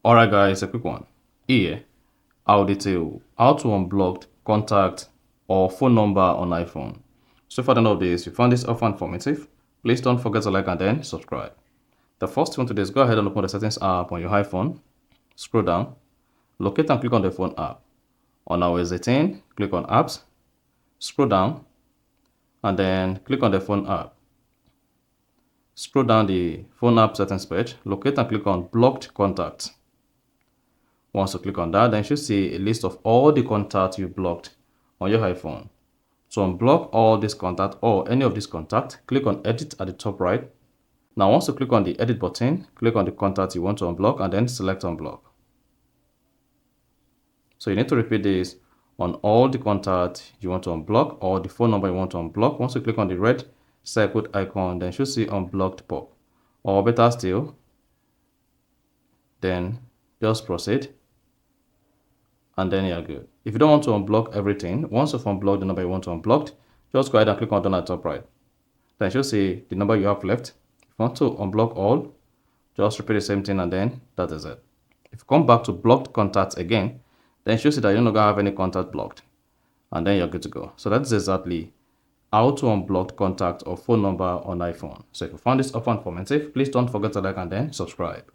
Alright guys, a quick one. Here, I'll detail how to unblock contact or phone number on iPhone. So for the end of this, if you found this offer informative, please don't forget to like and then subscribe. The first thing to do is go ahead and open the settings app on your iPhone, scroll down, locate and click on the phone app. On iOS 18, click on apps, scroll down, and then click on the phone app. Scroll down the phone app settings page, locate and click on blocked contacts. Once you click on that, then you should see a list of all the contacts you blocked on your iPhone. To unblock all these contacts or any of these contacts, click on edit at the top right. Now once you click on the edit button, click on the contact you want to unblock and then select unblock. So you need to repeat this on all the contacts you want to unblock or the phone number you want to unblock. Once you click on the red circled icon, then you should see unblocked pop. Or better still, then just proceed. And then you're good. If you don't want to unblock everything, once you've unblocked the number you want to unblock, just go ahead and click on done at the top right. Then you'll see the number you have left. If you want to unblock all, just repeat the same thing and then that is it. If you come back to blocked contacts again, then you'll see that you no longer have any contact blocked. And then you're good to go. So that's exactly how to unblock contact or phone number on iPhone. So if you found this offer informative, please don't forget to like and then subscribe.